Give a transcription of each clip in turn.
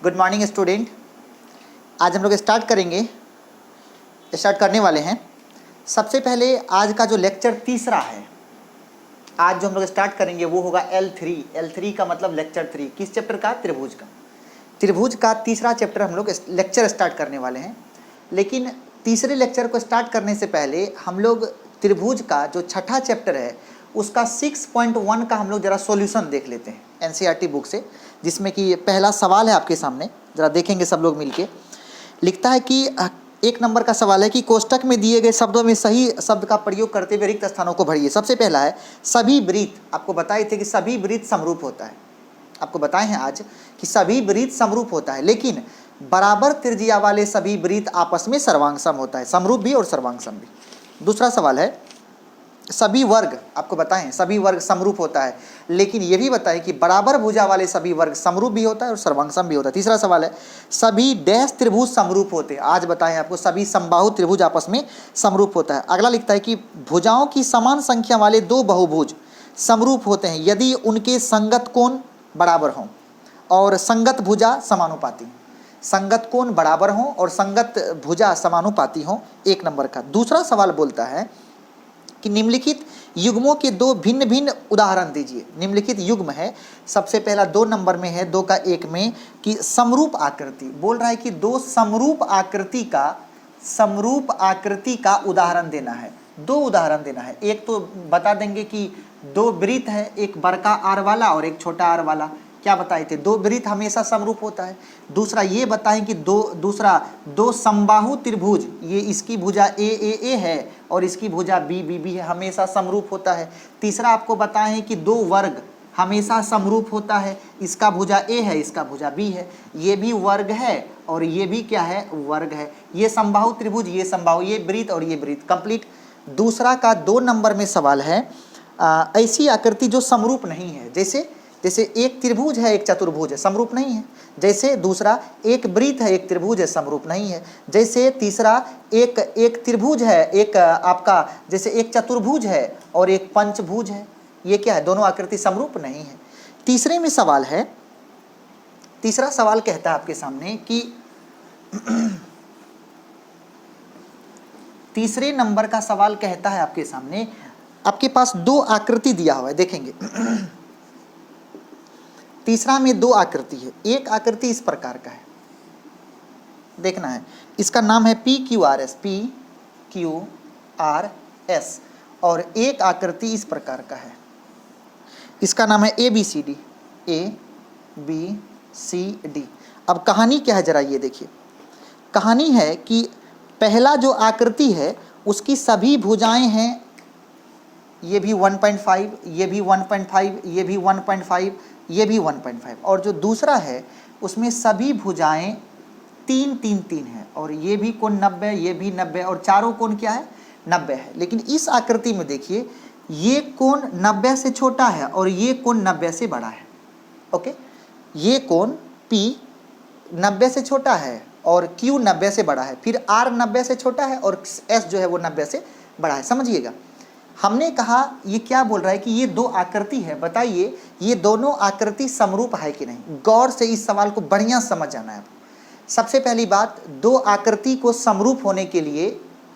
Good morning student. आज हम लोग स्टार्ट करने वाले हैं। सबसे पहले आज का जो लेक्चर तीसरा है, आज जो हम लोग स्टार्ट करेंगे वो होगा L3 का मतलब लेक्चर 3। किस चैप्टर का? त्रिभुज का तीसरा चैप्टर हम लोग लेक्चर स्टार्ट करने वाले हैं। लेकिन तीसरे लेक्चर को स्टार्ट करने से पहले हम लोग त्रिभुज का जो छठा चैप्टर है उसका 6.1 का हम लोग ज़रा सॉल्यूशन देख लेते हैं NCERT बुक से, जिसमें कि पहला सवाल है आपके सामने, ज़रा देखेंगे सब लोग मिलके। लिखता है कि 1 नंबर का सवाल है कि कोष्टक में दिए गए शब्दों में सही शब्द का प्रयोग करते हुए रिक्त स्थानों को भरिए। सबसे पहला है सभी वृत्त। आपको बताए थे कि सभी वृत्त समरूप होता है, आपको बताए हैं आज कि सभी वृत्त समरूप होता है, लेकिन बराबर त्रिज्या वाले सभी वृत्त आपस में सर्वांगसम होता है, समरूप भी और सर्वांगसम भी। दूसरा सवाल है सभी वर्ग। आपको बताएं सभी वर्ग समरूप होता है, लेकिन ये भी बताएं कि बराबर भुजा वाले सभी वर्ग समरूप भी होता है और सर्वांगसम भी होता है। तीसरा सवाल है सभी डैश त्रिभुज समरूप होते हैं। आज बताएं आपको सभी समबाहु त्रिभुज आपस में समरूप होता है। अगला लिखता है कि भुजाओं की समान संख्या वाले दो बहुभुज समरूप होते हैं यदि उनके संगत कोण बराबर हों और संगत भुजा समानुपाती। संगत कोण बराबर हों और संगत भुजा समानुपाती हों। 1 नंबर का। दूसरा सवाल बोलता है कि निम्नलिखित युग्मों के दो भिन्न भिन्न उदाहरण दीजिए। निम्नलिखित युग्म है, सबसे पहला 2 नंबर में है, 2 का 1 में, कि समरूप आकृति। बोल रहा है कि दो समरूप आकृति का उदाहरण देना है। 2 उदाहरण देना है। एक तो बता देंगे कि 2 वृत्त है, एक बड़का आर वाला और एक छोटा आर वाला। क्या बताए थे? 2 वृत्त हमेशा समरूप होता है। दूसरा ये बताएं कि दो समबाहु त्रिभुज, ये इसकी भुजा ए है और इसकी भुजा बी है, हमेशा समरूप होता है। तीसरा आपको बताएं कि 2 वर्ग हमेशा समरूप होता है, इसका भुजा ए है, इसका भुजा बी है, ये भी वर्ग है और ये भी क्या है? वर्ग है। ये समबाहु त्रिभुज, ये समबाहु, ये वृत्त और ये वृत्त, कंप्लीट। दूसरा का 2 नंबर में सवाल है ऐसी आकृति जो समरूप नहीं है। जैसे एक त्रिभुज है एक चतुर्भुज है, समरूप नहीं है। जैसे दूसरा एक वृत्त है एक त्रिभुज है, समरूप नहीं है। जैसे तीसरा एक त्रिभुज है, एक आपका जैसे एक चतुर्भुज है और एक पंचभुज है, ये क्या है? दोनों आकृति समरूप नहीं है। तीसरे में सवाल है, तीसरा सवाल कहता है आपके सामने कि तीसरे नंबर का सवाल कहता है आपके सामने, आपके पास 2 आकृति दिया हुआ है, देखेंगे। तीसरा में 2 आकृति है। एक आकृति इस प्रकार का है, देखना है, इसका नाम है PQRS, और एक आकृति इस प्रकार का है, इसका नाम है ABCD। अब कहानी क्या है जरा ये देखिए। कहानी है कि पहला जो आकृति है उसकी सभी भुजाएं हैं, ये भी 1.5, ये भी 1.5, ये भी 1.5, ये भी 1.5, और जो दूसरा है उसमें सभी भुजाएं 3 हैं और ये भी कोण 90, ये भी 90, और चारों कोण क्या है? 90 है। लेकिन इस आकृति में देखिए, ये कोण 90 से छोटा है और ये कोण 90 से बड़ा है। ओके, ये कोण P 90 से छोटा है और Q 90 से बड़ा है, फिर R 90 से छोटा है और S जो है वो 90 से बड़ा है। समझिएगा, हमने कहा ये क्या बोल रहा है कि ये 2 आकृति है, बताइए ये दोनों आकृति समरूप है कि नहीं। गौर से इस सवाल को बढ़िया समझ जाना है। सबसे पहली बात, 2 आकृति को समरूप होने के लिए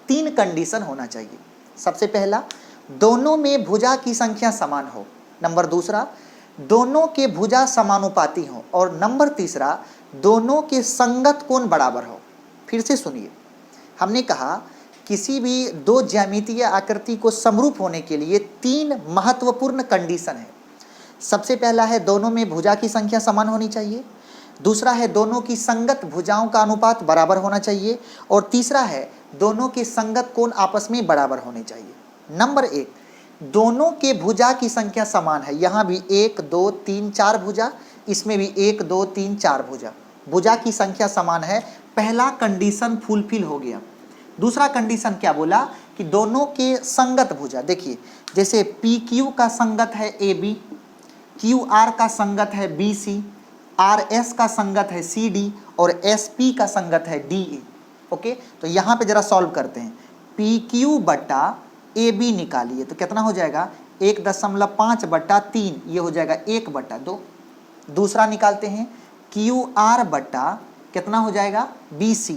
3 कंडीशन होना चाहिए। सबसे पहला, दोनों में भुजा की संख्या समान हो। नंबर दूसरा, दोनों के भुजा समानुपाती हो। और नंबर तीसरा, दोनों के संगत कोण बराबर हो। फिर से सुनिए, हमने कहा किसी भी 2 ज्यामितीय आकृति को समरूप होने के लिए 3 महत्वपूर्ण कंडीशन है। सबसे पहला है दोनों में भुजा की संख्या समान होनी चाहिए। दूसरा है दोनों की संगत भुजाओं का अनुपात बराबर होना चाहिए। और तीसरा है दोनों के संगत कोण आपस में बराबर होने चाहिए। नंबर 1, दोनों के भुजा की संख्या समान है। यहाँ भी 1 2 3 4 भुजा, इसमें भी 1 2 3 4 भुजा की संख्या समान है। पहला कंडीशन फुलफिल हो गया। दूसरा कंडीशन क्या बोला कि दोनों के संगत भुजा, देखिए जैसे PQ का संगत है AB, QR का संगत है BC, RS का संगत है CD और SP का संगत है DA। ओके, तो यहाँ पे जरा सॉल्व करते हैं। PQ बटा AB निकालिए तो कितना हो जाएगा? 1.5/3, ये हो जाएगा 1/2। दूसरा निकालते हैं QR बटा कितना हो जाएगा BC,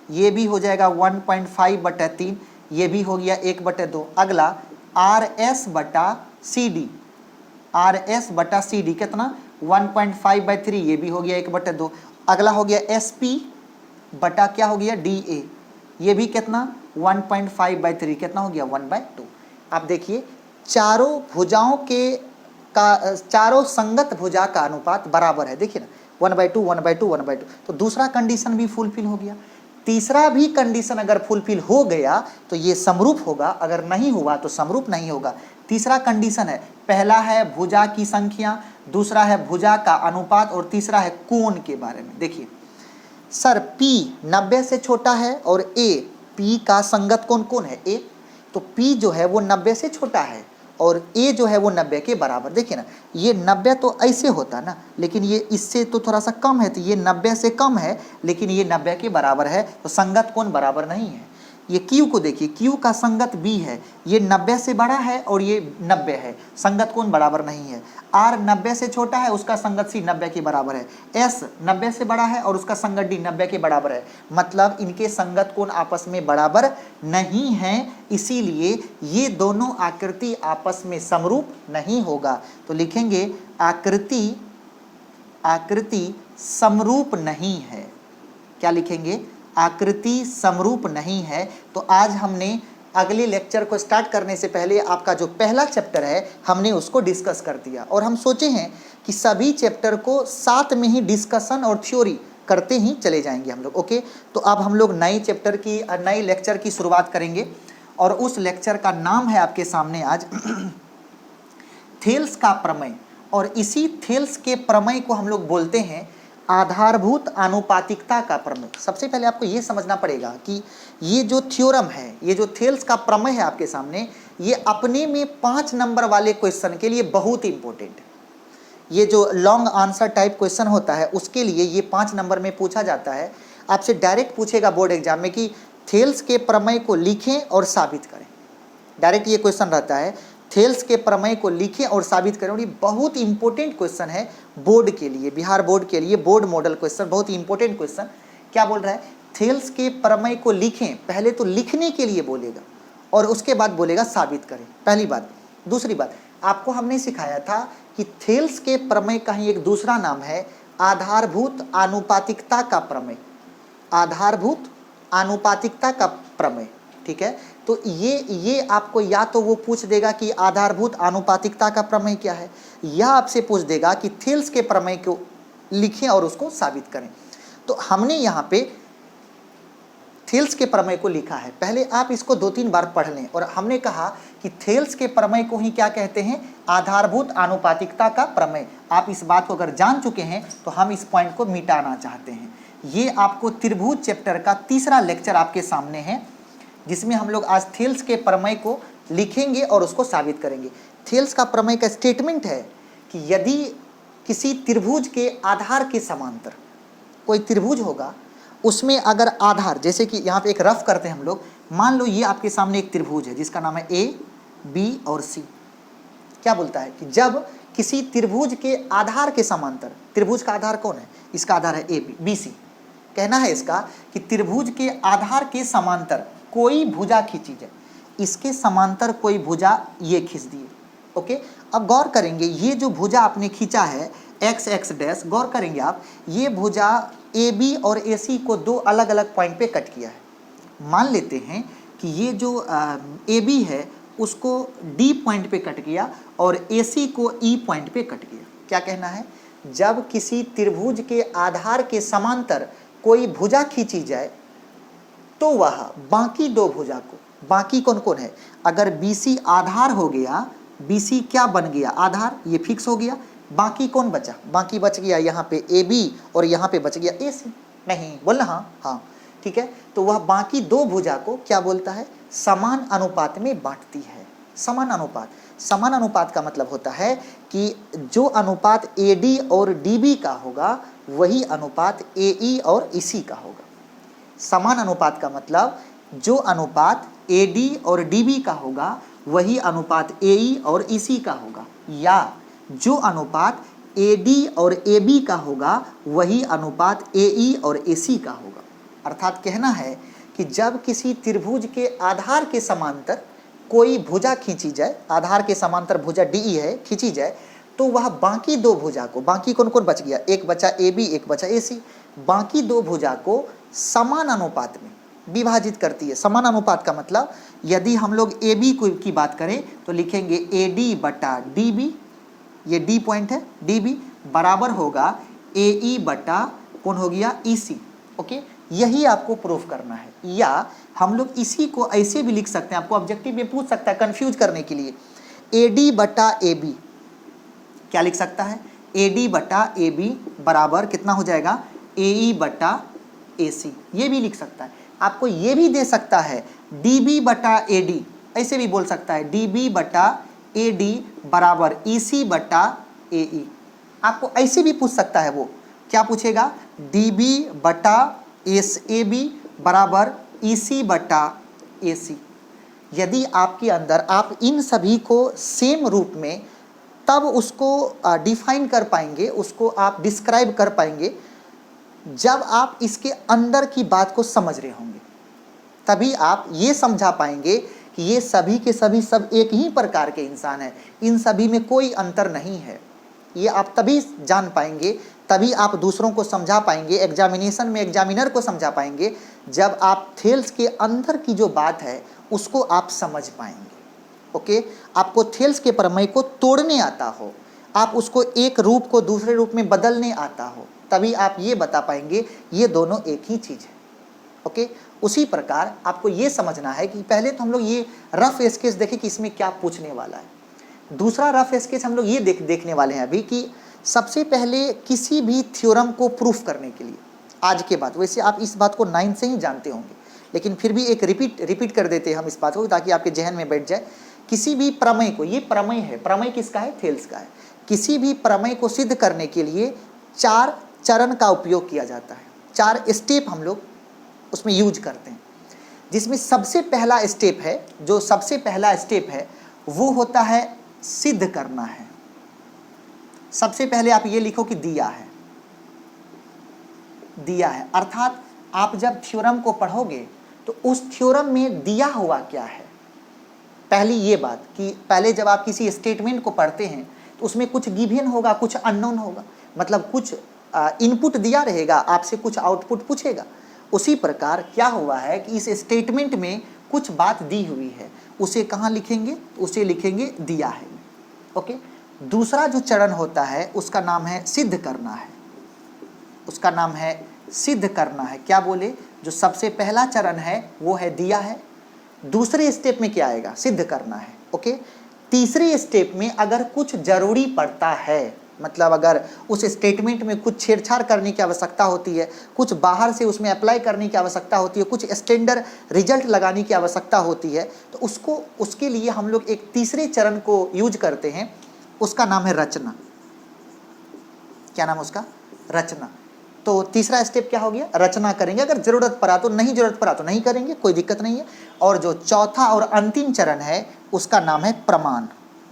ये भी हो जाएगा 1.5/3, ये भी हो गया 1/2। अगला RS बटा CD, RS बटा CD कितना 1.5/3, ये भी हो गया 1/2। अगला हो गया SP बटा क्या हो गया DA, ये भी कितना 1.5/3, कितना हो गया 1/2। आप देखिए चारों भुजाओं के चारों संगत भुजा का अनुपात बराबर है, देखिए ना 1/2 1/2 1/2। तो दूसरा कंडीशन भी फुलफिल हो गया। तीसरा भी कंडीशन अगर फुलफिल हो गया तो ये समरूप होगा, अगर नहीं हुआ तो समरूप नहीं होगा। तीसरा कंडीशन है, पहला है भुजा की संख्या, दूसरा है भुजा का अनुपात और तीसरा है कोण के बारे में। देखिए सर P 90 से छोटा है और A, P का संगत कोण कौन है A, तो P जो है वो 90 से छोटा है और A जो है वो 90 के बराबर। देखिए ना ये 90 तो ऐसे होता ना, लेकिन ये इससे तो थोड़ा सा कम है, तो ये 90 से कम है लेकिन ये 90 के बराबर है, तो संगत कोण बराबर नहीं है। ये Q को देखिए, Q का संगत B है, ये 90 से बड़ा है और ये 90 है, संगत कोण बराबर नहीं है। R 90 से छोटा है, उसका संगत C 90 के बराबर है। S 90 से बड़ा है और उसका संगत D 90 के बराबर है, मतलब इनके संगत कोण आपस में बराबर नहीं है, इसीलिए ये दोनों आकृति आपस में समरूप नहीं होगा। तो लिखेंगे आकृति समरूप नहीं है। क्या लिखेंगे? आकृति समरूप नहीं है। तो आज हमने अगले लेक्चर को स्टार्ट करने से पहले आपका जो पहला चैप्टर है हमने उसको डिस्कस कर दिया, और हम सोचे हैं कि सभी चैप्टर को साथ में ही डिस्कशन और थ्योरी करते ही चले जाएंगे हम लोग। ओके, तो अब हम लोग नए चैप्टर की नए लेक्चर की शुरुआत करेंगे, और उस लेक्चर का नाम है आपके सामने आज थेल्स का प्रमेय। और इसी थेल्स के प्रमेय को हम लोग बोलते हैं आधारभूत आनुपातिकता का प्रमेय। सबसे पहले आपको ये समझना पड़ेगा कि ये जो थ्योरम है, ये जो थेल्स का प्रमेय है आपके सामने, ये अपने में 5 नंबर वाले क्वेश्चन के लिए बहुत इंपॉर्टेंट है। ये जो लॉन्ग आंसर टाइप क्वेश्चन होता है उसके लिए ये 5 नंबर में पूछा जाता है। आपसे डायरेक्ट पूछेगा बोर्ड एग्जाम में कि थेल्स के प्रमेय को लिखें और साबित करें। डायरेक्ट ये क्वेश्चन रहता है, थेल्स के प्रमेय को लिखें और साबित करें। और ये बहुत इंपॉर्टेंट क्वेश्चन है बोर्ड के लिए, बिहार बोर्ड के लिए, बोर्ड मॉडल क्वेश्चन, बहुत ही इंपॉर्टेंट क्वेश्चन। क्या बोल रहा है? थेल्स के प्रमेय को लिखें, पहले तो लिखने के लिए बोलेगा और उसके बाद बोलेगा साबित करें, पहली बात। दूसरी बात, आपको हमने सिखाया था कि थेल्स के प्रमेय का ही एक दूसरा नाम है आधारभूत आनुपातिकता का प्रमेय। आधारभूत आनुपातिकता का प्रमेय, ठीक है। तो ये आपको या तो वो पूछ देगा कि आधारभूत आनुपातिकता का प्रमेय क्या है, या आपसे पूछ देगा कि थेल्स के प्रमेय को लिखें और उसको साबित करें। तो हमने यहाँ पे थेल्स के प्रमेय को लिखा है, पहले आप इसको 2-3 बार पढ़ लें। और हमने कहा कि थेल्स के प्रमेय को ही क्या कहते हैं? आधारभूत आनुपातिकता का प्रमेय। आप इस बात को अगर जान चुके हैं तो हम इस पॉइंट को मिटाना चाहते हैं। ये आपको त्रिभुज चैप्टर का तीसरा लेक्चर आपके सामने है, जिसमें हम लोग आज थेल्स के प्रमेय को लिखेंगे और उसको साबित करेंगे। थेल्स का प्रमेय का स्टेटमेंट है कि यदि किसी त्रिभुज के आधार के समांतर कोई त्रिभुज होगा, उसमें अगर आधार, जैसे कि यहाँ पे एक रफ करते हैं हम लोग, मान लो ये आपके सामने एक त्रिभुज है जिसका नाम है A, B और C। क्या बोलता है कि जब किसी त्रिभुज के आधार के समांतर, त्रिभुज का आधार कौन है? इसका आधार है BC। कहना है इसका कि त्रिभुज के आधार के समांतर कोई भुजा खींची जाए, इसके समांतर कोई भुजा ये खींच दिए। ओके, अब गौर करेंगे, ये जो भुजा आपने खींचा है x डैश, गौर करेंगे आप, ये भुजा AB और AC को 2 अलग अलग पॉइंट पे कट किया है। मान लेते हैं कि ये जो AB है उसको D पॉइंट पे कट किया और AC को E पॉइंट पे कट किया। क्या कहना है? जब किसी त्रिभुज के आधार के समांतर कोई भुजा खींची जाए तो वह बाकी 2 भुजा को, बाकी कौन कौन है? अगर BC आधार हो गया, BC क्या बन गया? आधार, ये फिक्स हो गया। बाकी कौन बचा? बाकी बच गया यहाँ पे AB और यहाँ पे बच गया AC। नहीं बोलना? हाँ, ठीक है। तो वह बाकी 2 भुजा को क्या बोलता है? समान अनुपात में बांटती है। समान अनुपात, समान अनुपात का मतलब होता है कि जो अनुपात AD और DB का होगा वही अनुपात AE और EC का होगा। समान अनुपात का मतलब जो अनुपात AD और DB का होगा वही अनुपात AE और EC का होगा, या जो अनुपात AD और AB का होगा वही अनुपात AE और AC का होगा। अर्थात कहना है कि जब किसी त्रिभुज के आधार के समांतर कोई भुजा खींची जाए, आधार के समांतर भुजा DE है खींची जाए, तो वह बाकी दो भुजा को, बाकी कौन कौन बच गया, एक बचा AB एक बचा AC, बाकी दो भुजा को समान अनुपात में विभाजित करती है। समान अनुपात का मतलब यदि हम लोग AB की बात करें तो लिखेंगे AD बटा DB, ये D पॉइंट है, DB बराबर होगा AE बटा कौन हो गया EC। ओके, यही आपको प्रूफ करना है। या हम लोग इसी को ऐसे भी लिख सकते हैं, आपको ऑब्जेक्टिव में पूछ सकता है कंफ्यूज करने के लिए, AD बटा AB क्या लिख सकता है, AD बटा AB बराबर कितना हो जाएगा, AE बटा AC, ये भी लिख सकता है। आपको ये भी दे सकता है DB बटा AD, ऐसे भी बोल सकता है DB बटा AD बराबर EC बटा AE। आपको ऐसे भी पूछ सकता है, वो क्या पूछेगा, DB बटा AB बराबर EC बटा AC। यदि आपके अंदर आप इन सभी को सेम रूप में तब उसको डिफाइन कर पाएंगे, उसको आप डिस्क्राइब कर पाएंगे जब आप इसके अंदर की बात को समझ रहे होंगे, तभी आप ये समझा पाएंगे कि ये सभी के सभी सब एक ही प्रकार के इंसान हैं, इन सभी में कोई अंतर नहीं है। ये आप तभी जान पाएंगे, तभी आप दूसरों को समझा पाएंगे, एग्जामिनेशन में एग्जामिनर को समझा पाएंगे, जब आप थेल्स के अंदर की जो बात है उसको आप समझ पाएंगे। ओके, आपको थेल्स के प्रमेय को तोड़ने आता हो, आप उसको एक रूप को दूसरे रूप में बदलने आता हो, तभी आप ये बता पाएंगे ये दोनों एक ही चीज़ है। ओके, उसी प्रकार आपको ये समझना है कि पहले तो हम लोग ये रफ स्केच देखें कि इसमें क्या पूछने वाला है। दूसरा रफ स्केच हम लोग ये देखने वाले हैं अभी कि सबसे पहले किसी भी थ्योरम को प्रूफ करने के लिए, आज के बाद, वैसे आप इस बात को 9 से ही जानते होंगे, लेकिन फिर भी एक रिपीट कर देते हैं हम इस बात को ताकि आपके जहन में बैठ जाए। किसी भी प्रमेय को, ये प्रमेय है, प्रमेय किसका है, थेल्स का है। किसी भी प्रमेय को सिद्ध करने के लिए 4 चरण का उपयोग किया जाता है, 4 स्टेप हम लोग उसमें यूज करते हैं, जिसमें सबसे पहला स्टेप है, जो सबसे पहला स्टेप है वो होता है सिद्ध करना है। सबसे पहले आप ये लिखो कि दिया है, दिया है, अर्थात आप जब थ्योरम को पढ़ोगे तो उस थ्योरम में दिया हुआ क्या है। पहली ये बात कि पहले जब आप किसी स्टेटमेंट को पढ़ते हैं तो उसमें कुछ गिवन होगा, कुछ अननोन होगा, मतलब कुछ इनपुट दिया रहेगा, आपसे कुछ आउटपुट पूछेगा। उसी प्रकार क्या हुआ है कि इस स्टेटमेंट में कुछ बात दी हुई है, उसे कहाँ लिखेंगे, उसे लिखेंगे दिया है। ओके, दूसरा जो चरण होता है उसका नाम है सिद्ध करना है, उसका नाम है सिद्ध करना है। क्या बोले, जो सबसे पहला चरण है वो है दिया है, दूसरे स्टेप में क्या आएगा, सिद्ध करना है। ओके, तीसरे स्टेप में अगर कुछ जरूरी पड़ता है, मतलब अगर उस स्टेटमेंट में कुछ छेड़छाड़ करने की आवश्यकता होती है, कुछ बाहर से उसमें अप्लाई करने की आवश्यकता होती है, कुछ स्टैंडर्ड रिजल्ट लगाने की आवश्यकता होती है, तो उसको, उसके लिए हम लोग एक तीसरे चरण को यूज करते हैं, उसका नाम है रचना। क्या नाम है उसका, रचना। तो तीसरा स्टेप क्या हो गया, रचना करेंगे, अगर जरूरत पड़ा तो, नहीं जरूरत पड़ा तो नहीं करेंगे, कोई दिक्कत नहीं है। और जो चौथा और अंतिम चरण है उसका नाम है प्रमाण।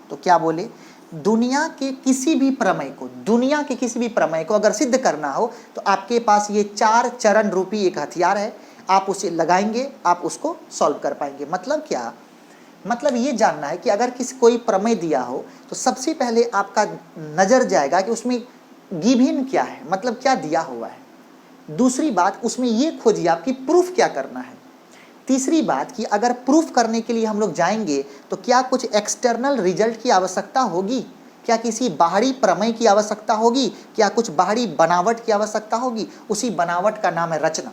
तो क्या बोले, दुनिया के किसी भी प्रमेय को, दुनिया के किसी भी प्रमेय को अगर सिद्ध करना हो तो आपके पास ये 4 चरण रूपी एक हथियार है, आप उसे लगाएंगे, आप उसको सॉल्व कर पाएंगे। मतलब क्या, मतलब ये जानना है कि अगर किसी कोई प्रमेय दिया हो तो सबसे पहले आपका नज़र जाएगा कि उसमें गिवन क्या है, मतलब क्या दिया हुआ है। दूसरी बात, उसमें ये खोजिए आपकी प्रूफ क्या करना है। तीसरी बात कि अगर प्रूफ करने के लिए हम लोग जाएंगे तो क्या कुछ एक्सटर्नल रिजल्ट की आवश्यकता होगी, क्या किसी बाहरी प्रमेय की आवश्यकता होगी, क्या कुछ बाहरी बनावट की आवश्यकता होगी, उसी बनावट का नाम है रचना।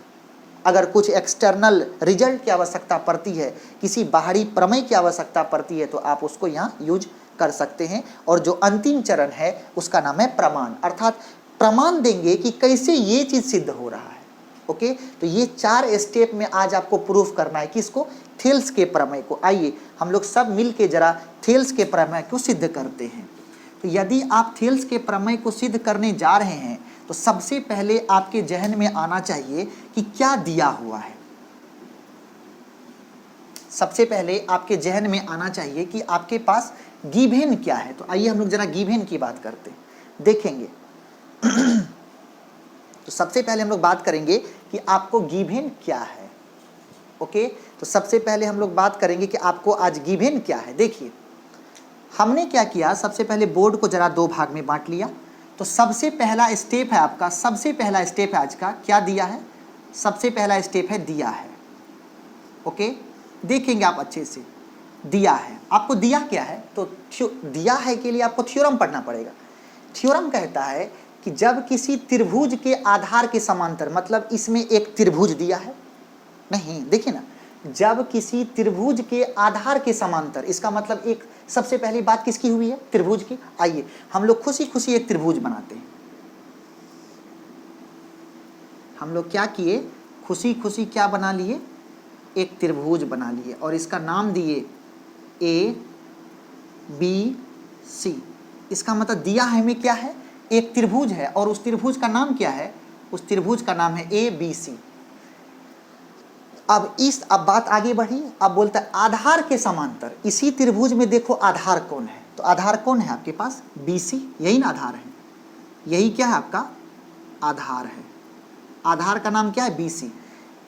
अगर कुछ एक्सटर्नल रिजल्ट की आवश्यकता पड़ती है, किसी बाहरी प्रमेय की आवश्यकता पड़ती है, तो आप उसको यहाँ यूज कर सकते हैं। और जो अंतिम चरण है उसका नाम है प्रमाण, अर्थात प्रमाण देंगे कि कैसे ये चीज़ सिद्ध हो रहा है। ओके, तो ये 4 स्टेप में आज आपको प्रूफ करना है किसको, थेल्स के प्रमेय को। आइए हम लोग सब मिल के जरा थेल्स के प्रमेय को सिद्ध करते हैं। तो यदि आप थेल्स के प्रमेय को सिद्ध करने जा रहे हैं तो सबसे पहले आपके जहन में आना चाहिए कि क्या दिया हुआ है। सबसे पहले आपके जहन में आना चाहिए कि आपके पास गिवन क्या है। तो आइए हम लोग जरा गिवन की बात करते हैं। देखेंगे। तो सबसे पहले हम लोग बात करेंगे कि आपको गिवन क्या है। ओके, तो सबसे पहले हम लोग बात करेंगे कि आपको आज गिवन क्या है। देखिए हमने क्या किया, सबसे पहले बोर्ड को जरा दो भाग में बांट लिया। तो सबसे पहला स्टेप है आपका, सबसे पहला स्टेप है आज का, क्या दिया है, सबसे पहला स्टेप है दिया है। ओके, देखेंगे आप अच्छे से, दिया है आपको, दिया क्या है, तो दिया है के लिए आपको थ्योरम पढ़ना पड़ेगा। थ्योरम कहता है कि जब किसी त्रिभुज के आधार के समांतर, मतलब इसमें एक त्रिभुज दिया है, नहीं देखिए ना, जब किसी त्रिभुज के आधार के समांतर, इसका मतलब एक सबसे पहली बात किसकी हुई है, त्रिभुज की। आइए हम लोग खुशी खुशी एक त्रिभुज बनाते हैं। हम लोग क्या किए, खुशी खुशी क्या बना लिए, एक त्रिभुज बना लिए और इसका नाम दिए ABC। इसका मतलब दिया है हमें क्या है, एक त्रिभुज है और उस त्रिभुज का नाम क्या है, उस त्रिभुज का नाम है ABC। अब बात आगे बढ़ी, अब बोलता है आधार के समांतर, इसी त्रिभुज में देखो आधार कौन है, तो आधार कौन है आपके पास, BC, यही ना आधार है, यही क्या है आपका आधार है। आधार का नाम क्या है, BC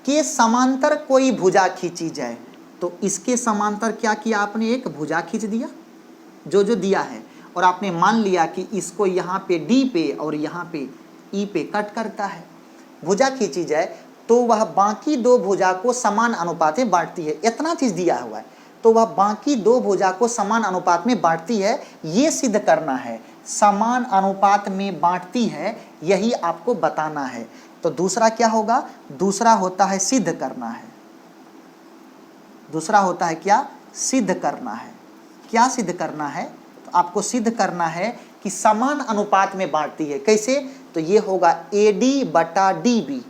के समांतर कोई भुजा खींची जाए, तो इसके समांतर क्या किया आपने, एक भुजा खींच दिया जो जो दिया है, और आपने मान लिया कि इसको यहाँ पे D पे और यहाँ पे E पे कट करता है। भुजा खींची जाए तो वह बाकी दो भुजा को समान अनुपात में बांटती है, इतना चीज दिया हुआ है, तो वह बाकी दो भुजा को समान अनुपात में बांटती है, ये सिद्ध करना है, समान अनुपात में बांटती है, यही आपको बताना है। तो दूसरा क्या होगा, दूसरा होता है सिद्ध करना है, दूसरा होता है क्या, सिद्ध करना है। क्या सिद्ध करना है, तो आपको सिद्ध करना है कि समान अनुपात में बांटती है। कैसे, तो ये होगा AD बटा DB,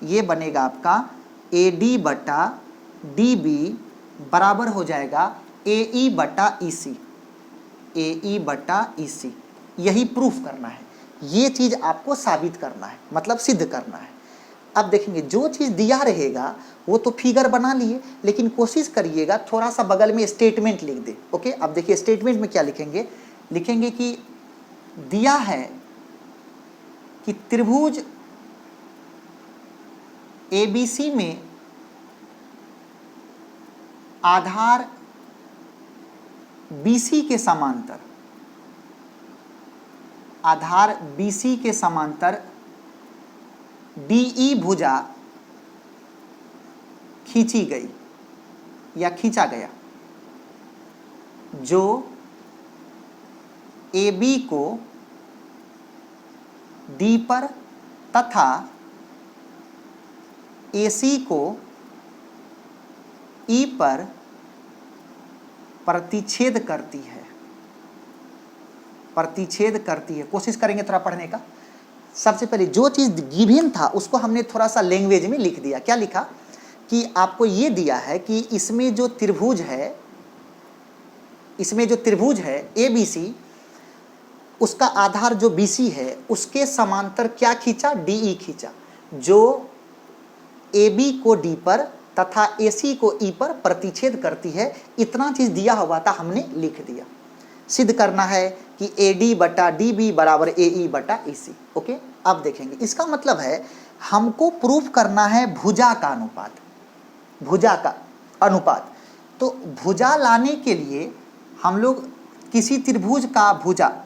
ये बनेगा आपका AD बटा DB बराबर हो जाएगा AE बटा EC, AE बटा EC। यही प्रूफ करना है, ये चीज आपको साबित करना है, मतलब सिद्ध करना है। अब देखेंगे जो चीज दिया रहेगा वो तो फिगर बना लिए, लेकिन कोशिश करिएगा थोड़ा सा बगल में स्टेटमेंट लिख दे। ओके, अब देखिए स्टेटमेंट में क्या लिखेंगे, लिखेंगे कि दिया है कि त्रिभुज ABC में आधार BC के समांतर, आधार BC के समांतर DE भुजा खींची गई या खींचा गया, जो AB को D पर तथा AC को E पर प्रतिच्छेद करती है, प्रतिच्छेद करती है। कोशिश करेंगे थोड़ा पढ़ने का। सबसे पहले जो चीज गिवन था उसको हमने थोड़ा सा लैंग्वेज में लिख दिया। क्या लिखा कि आपको ये दिया है कि इसमें जो त्रिभुज है, इसमें जो त्रिभुज है ABC, उसका आधार जो BC है उसके समांतर क्या खींचा, DE खींचा, जो AB को D पर तथा AC को E पर प्रतिच्छेद करती है। इतना चीज दिया हुआ था, हमने लिख दिया। सिद्ध करना है कि AD बटा DB बराबर AE बटा EC। ओके, अब देखेंगे, इसका मतलब है हमको प्रूफ करना है भुजा का अनुपात, भुजा का अनुपात। तो भुजा लाने के लिए हम लोग किसी त्रिभुज का भुजा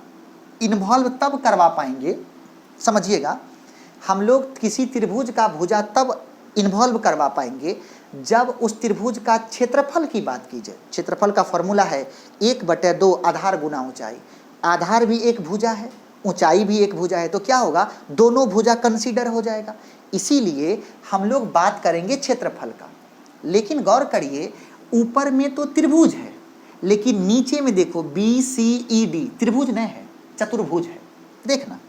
इन्वॉल्व तब करवा पाएंगे, समझिएगा, हम लोग किसी त्रिभुज का भुजा तब इन्वॉल्व करवा पाएंगे जब उस त्रिभुज का क्षेत्रफल की बात की जाए। क्षेत्रफल का फॉर्मूला है 1/2 आधार गुना ऊंचाई। आधार भी एक भुजा है, ऊंचाई भी एक भुजा है, तो क्या होगा, दोनों भुजा कंसीडर हो जाएगा। इसीलिए हम लोग बात करेंगे क्षेत्रफल का। लेकिन गौर करिए, ऊपर में तो त्रिभुज है, लेकिन नीचे में देखो BCED त्रिभुज नहीं है, चतुर्भुज है। देखना,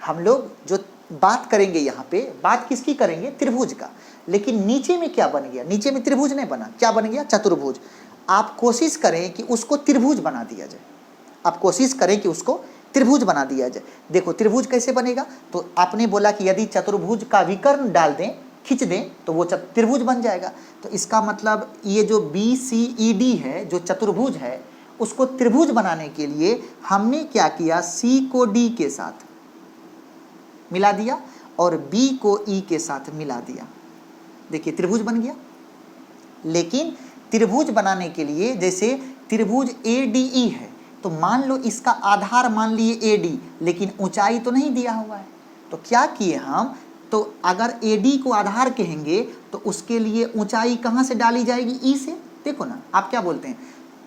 हम लोग जो बात करेंगे यहाँ पे, बात किसकी करेंगे, त्रिभुज का, लेकिन नीचे में क्या बन गया, नीचे में त्रिभुज नहीं बना, क्या बन गया, चतुर्भुज। आप कोशिश करें कि उसको त्रिभुज बना दिया जाए, आप कोशिश करें कि उसको त्रिभुज बना दिया जाए। देखो त्रिभुज कैसे बनेगा, तो आपने बोला कि यदि चतुर्भुज का विकर्ण डाल दें, खींच दें, तो वो त्रिभुज बन जाएगा। तो इसका मतलब ये जो BCED है, जो चतुर्भुज है, उसको त्रिभुज बनाने के लिए हमने क्या किया, सी को डी के साथ मिला दिया और बी को ई के साथ मिला दिया। देखिए त्रिभुज बन गया। लेकिन त्रिभुज बनाने के लिए, जैसे त्रिभुज ए डी ई है, तो मान लो इसका आधार मान लिए ए डी, लेकिन ऊंचाई तो नहीं दिया हुआ है। तो क्या किए हम, तो अगर ए डी को आधार कहेंगे तो उसके लिए ऊंचाई कहाँ से डाली जाएगी, ई से। देखो ना, आप क्या बोलते हैं,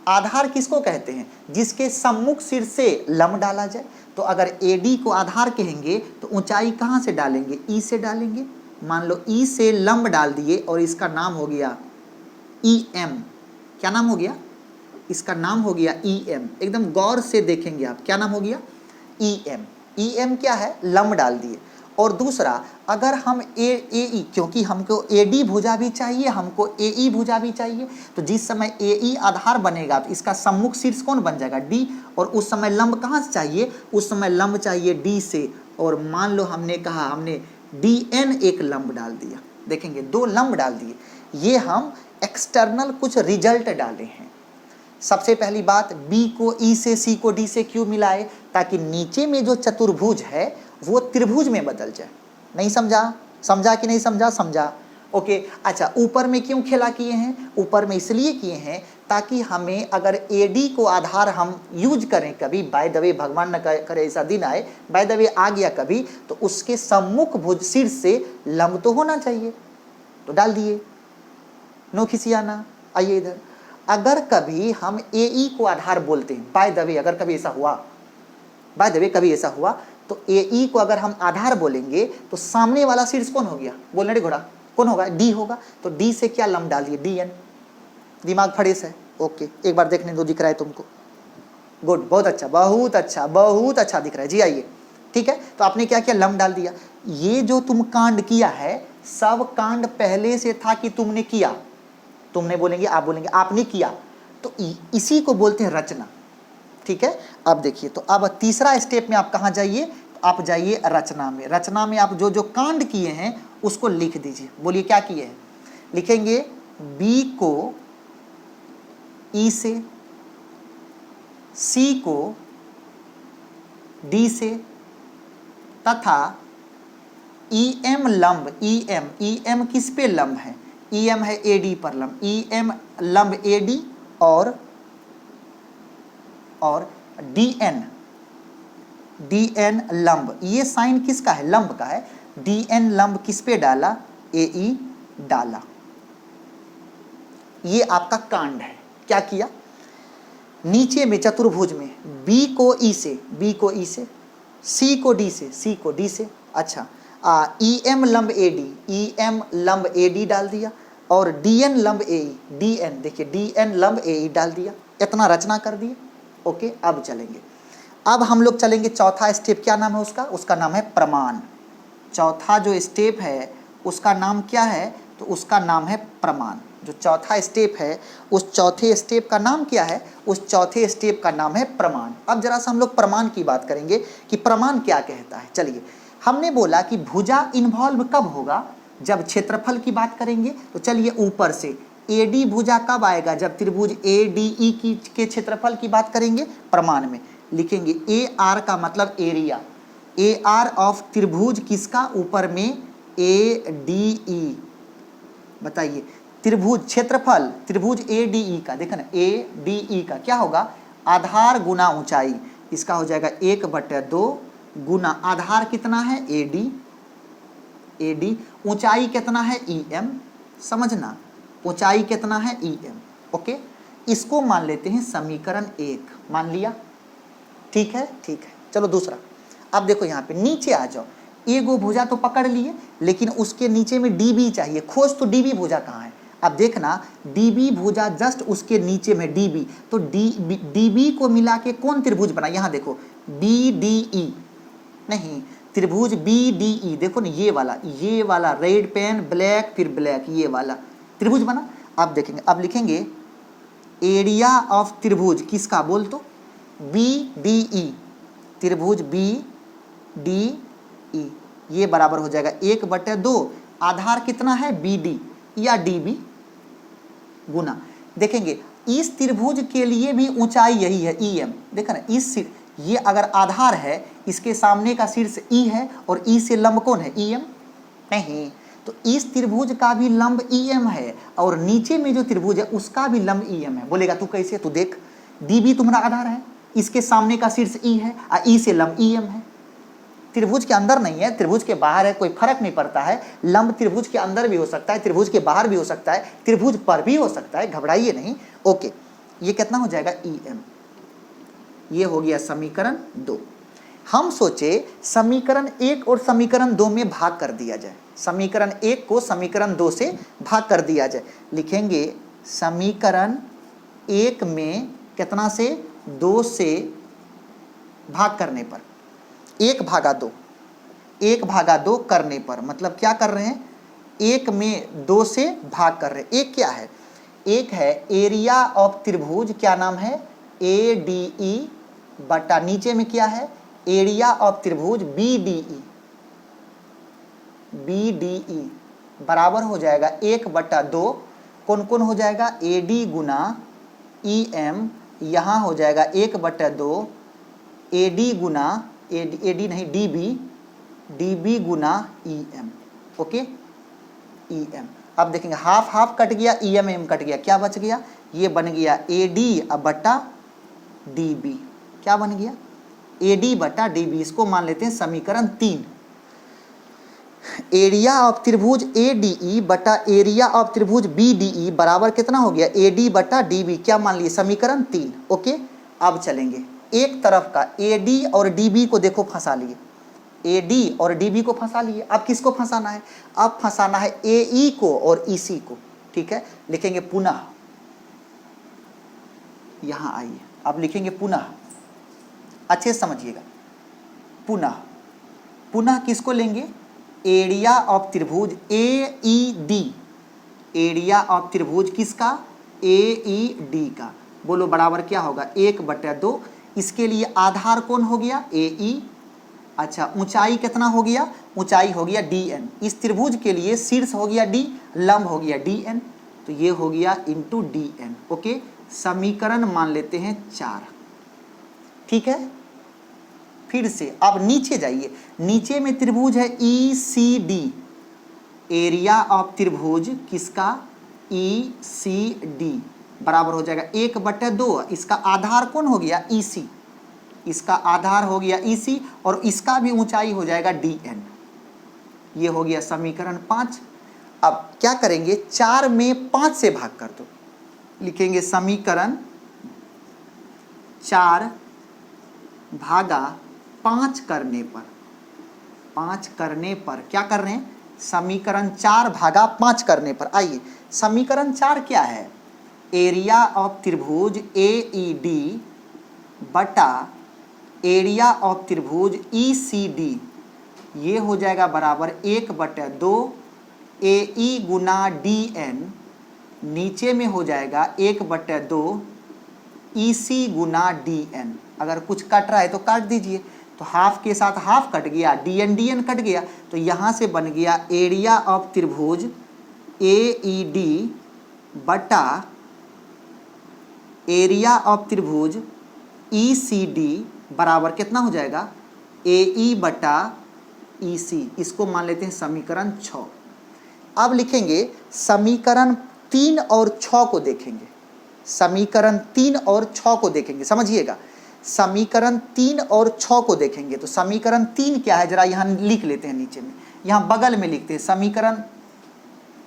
आधार किसको कहते हैं, जिसके सम्मुख सिर से लंब डाला जाए। तो अगर ए डी को आधार कहेंगे तो ऊंचाई कहाँ से डालेंगे, ई से डालेंगे। मान लो ई से लंब डाल दिए और इसका नाम हो गया ई एम। क्या नाम हो गया, इसका नाम हो गया ई एम। एकदम गौर से देखेंगे आप, क्या नाम हो गया, ई एम। ई एम क्या है, लंब डाल दिए। और दूसरा, अगर हम ए ई, क्योंकि हमको ए डी भुजा भी चाहिए, हमको ए ई भुजा भी चाहिए, तो जिस समय ए ई आधार बनेगा तो इसका सम्मुख शीर्ष कौन बन जाएगा, डी। और उस समय लंब कहाँ से चाहिए, उस समय लंब चाहिए डी से। और मान लो हमने कहा, हमने डी एन एक लंब डाल दिया। देखेंगे 2 लंब डाल दिए। ये हम एक्सटर्नल कुछ रिजल्ट डाले हैं। सबसे पहली बात, बी को ई से, सी को डी से क्यों मिलाए, ताकि नीचे में जो चतुर्भुज है वो त्रिभुज में बदल जाए। नहीं समझा, समझा कि नहीं समझा, समझा। ओके, अच्छा ऊपर में क्यों खेला किए हैं, ऊपर में इसलिए किए हैं ताकि हमें अगर ए डी को आधार हम यूज करें कभी, बाय द वे भगवान न करे ऐसा दिन आए, बाय द वे आ गया कभी, तो उसके सम्मुख भुज शीर्ष से लंब तो होना चाहिए, तो डाल दिए। नो खिसियाना। आइए इधर, अगर कभी हम ए ई को आधार बोलते हैं, बाय द वे अगर कभी ऐसा हुआ, बाय द वे कभी ऐसा हुआ, तो ए ई को अगर हम आधार बोलेंगे तो सामने वाला शीर्ष कौन हो गया, बोलने रे घोड़ा, कौन होगा, डी होगा। तो डी से क्या लंब डाल दिए, डी एन। दिमाग फ्रेश है, ओके। एक बार देखने दो, दिख रहा है तुमको, गुड, बहुत अच्छा, बहुत अच्छा, बहुत अच्छा दिख रहा है जी। आइए, ठीक है। तो आपने क्या किया, लंब डाल दिया। ये जो तुम कांड किया है, सब कांड पहले से था कि तुमने किया, तुमने बोलेंगे, आप बोलेंगे आपने किया, तो इसी को बोलते हैं रचना। ठीक है। अब देखिए, तो अब तीसरा स्टेप में आप कहाँ जाइए, आप जाइए रचना में। रचना में आप जो जो कांड किए हैं उसको लिख दीजिए। बोलिए क्या किए हैं, लिखेंगे बी को ई से, सी को डी से, तथा ई एम लंब, ई एम किस पे लंब है, ई एम है ए डी पर लंब, ई एम लंब ए डी और डी एन लंब। ये साइन किसका है, लंब का है। डी एन लंब किस पे डाला, ए ई डाला। ये आपका कांड है। क्या किया, नीचे में चतुर्भुज में बी को ई से, बी को ई से, सी को डी से, सी को डी से, अच्छा ई एम लंब ए डी, ई एम लंब ए डी डाल दिया, और डी एन लंब ए ई, डी एन, देखिए डी एन लंब ए ई डाल दिया। इतना रचना कर दिए। ओके, अब चलेंगे, अब हम लोग चलेंगे चौथा स्टेप। क्या नाम है उसका, उसका नाम है प्रमाण। चौथा जो स्टेप है उसका नाम क्या है, तो उसका नाम है प्रमाण। जो चौथा स्टेप है उस चौथे स्टेप का नाम क्या है, उस चौथे स्टेप का नाम है प्रमाण। अब जरा सा हम लोग प्रमाण की बात करेंगे कि प्रमाण क्या कहता है। चलिए, हमने बोला कि भुजा इन्वॉल्व कब होगा, जब क्षेत्रफल की बात करेंगे। तो चलिए ऊपर से ए डी भुजा कब आएगा, जब त्रिभुज ए डी ई के क्षेत्रफल की बात करेंगे। प्रमाण में लिखेंगे ए आर का मतलब एरिया, ए आर ऑफ त्रिभुज किसका, ऊपर में ए डी ई। बताइए त्रिभुज क्षेत्रफल, त्रिभुज ए डी ई का, देखा ना, ए डी ई का क्या होगा, आधार गुना ऊंचाई। इसका हो जाएगा 1/2 गुना आधार कितना है, ए डी, ए डी, ऊंचाई कितना है, ई एम। समझना, ऊंचाई कितना है, ई एम। ओके, इसको मान लेते हैं समीकरण 1। मान लिया, ठीक है, ठीक है। चलो दूसरा, अब देखो यहाँ पे नीचे आ जाओ। एगो भुजा तो पकड़ लिए, लेकिन उसके नीचे में डीबी चाहिए। खोज तो डीबी भुजा कहाँ है। अब देखना, डीबी भुजा जस्ट उसके नीचे में डीबी, तो डीबी को मिला के कौन त्रिभुज बना, यहाँ देखो बी डी ई, नहीं त्रिभुज बी डी ई, देखो ना ये वाला रेड पेन, ब्लैक, फिर ब्लैक, ये वाला त्रिभुज बना। अब देखेंगे, अब लिखेंगे एरिया ऑफ त्रिभुज किसका, बोल तो बी डी ई, त्रिभुज बी डी ई, ये बराबर हो जाएगा 1/2 आधार कितना है, बी डी या डी बी, गुना। देखेंगे इस त्रिभुज के लिए भी ऊंचाई यही है EM। देखा ना, ये अगर आधार है, इसके सामने का शीर्ष E है और E से लंब कौन है? EM नहीं, तो इस त्रिभुज का भी लंब EM है और नीचे में जो त्रिभुज है उसका भी लंब EM है। बोलेगा तू कैसे? तू देख, DB तुम्हारा आधार है, इसके सामने का शीर्ष E है और E से लंब EM है। त्रिभुज के अंदर नहीं है, त्रिभुज के बाहर है, कोई फर्क नहीं पड़ता है। लंब त्रिभुज के अंदर भी हो सकता है, त्रिभुज के बाहर भी हो सकता है, त्रिभुज पर भी हो सकता है, घबराइए नहीं। ओके, ये कितना हो जाएगा? EM। ये हो गया समीकरण 2। हम सोचे समीकरण 1 और समीकरण 2 में भाग कर दिया जाए, समीकरण 1 को समीकरण 2 से भाग कर दिया जाए। लिखेंगे समीकरण 1 में कितना से? 2 से भाग करने पर, 1/2, 1/2 करने पर, मतलब क्या कर रहे हैं? 1 में 2 से भाग कर रहे हैं। एक क्या है? एक है एरिया ऑफ त्रिभुज, क्या नाम है? ADE बटा नीचे में क्या है? एरिया ऑफ त्रिभुज BDE। BDE बराबर हो जाएगा 1/2, कौन कौन हो जाएगा? AD गुना EM, यहाँ हो जाएगा 1/2 AD गुना AD नहीं DB गुना EM। Okay, EM। अब देखेंगे हाफ हाफ कट गया, EM कट गया, क्या बच गया? ये बन गया AD बटा DB। क्या बन गया? AD बटा DB। इसको मान लेते हैं समीकरण 3। एरिया ऑफ त्रिभुज ADE बटा एरिया ऑफ त्रिभुज BDE बराबर कितना हो गया? AD बटा DB। क्या मान लिए? समीकरण 3। ओके, अब चलेंगे एक तरफ का AD और DB को देखो फंसा लिए, AD और DB को फंसा लिए। अब किसको फंसाना है? अब फंसाना है AE को और EC को। ठीक है, लिखेंगे पुनः, यहां आइए, अब लिखेंगे पुनः, अच्छे से समझिएगा। पुनः, पुनः किसको लेंगे? एरिया ऑफ त्रिभुज AED, एरिया ऑफ त्रिभुज किसका? AED का। बोलो बराबर क्या होगा? 1/2। इसके लिए आधार कौन हो गया? AE। अच्छा, ऊंचाई कितना हो गया? ऊंचाई हो गया DN। इस त्रिभुज के लिए शीर्ष हो गया D, लंब हो गया DN, तो ये हो गया इंटू DN। ओके, समीकरण मान लेते हैं 4। ठीक है, फिर से अब नीचे जाइए, नीचे में त्रिभुज है ECD, एरिया ऑफ त्रिभुज किसका? ECD बराबर हो जाएगा 1/2। इसका आधार कौन हो गया? EC, इसका आधार हो गया EC और इसका भी ऊंचाई हो जाएगा DN। ये हो गया समीकरण 5। अब क्या करेंगे? 4 में 5 से भाग कर दो, लिखेंगे समीकरण 4/5 करने पर, 5 करने पर क्या कर रहे हैं? समीकरण 4/5 करने पर। आइए, समीकरण 4 क्या है? एरिया ऑफ त्रिभुज AED बटा एरिया ऑफ त्रिभुज ECD, ये हो जाएगा बराबर 1/2 AE गुना DN, नीचे में हो जाएगा 1/2 EC गुना DN। अगर कुछ कट रहा है तो काट दीजिए, तो हाफ के साथ हाफ कट गया, DN कट गया, तो यहाँ से बन गया एरिया ऑफ त्रिभुज AED बटा एरिया ऑफ त्रिभुज ECD बराबर कितना हो जाएगा? AE बटा EC। इसको मान लेते हैं समीकरण 6। अब लिखेंगे समीकरण 3 और 6 को देखेंगे, समीकरण 3 और 6 को देखेंगे, समझिएगा। समीकरण 3 और 6 को देखेंगे तो समीकरण 3 क्या है जरा यहाँ लिख लेते हैं, नीचे में यहाँ बगल में लिखते हैं। समीकरण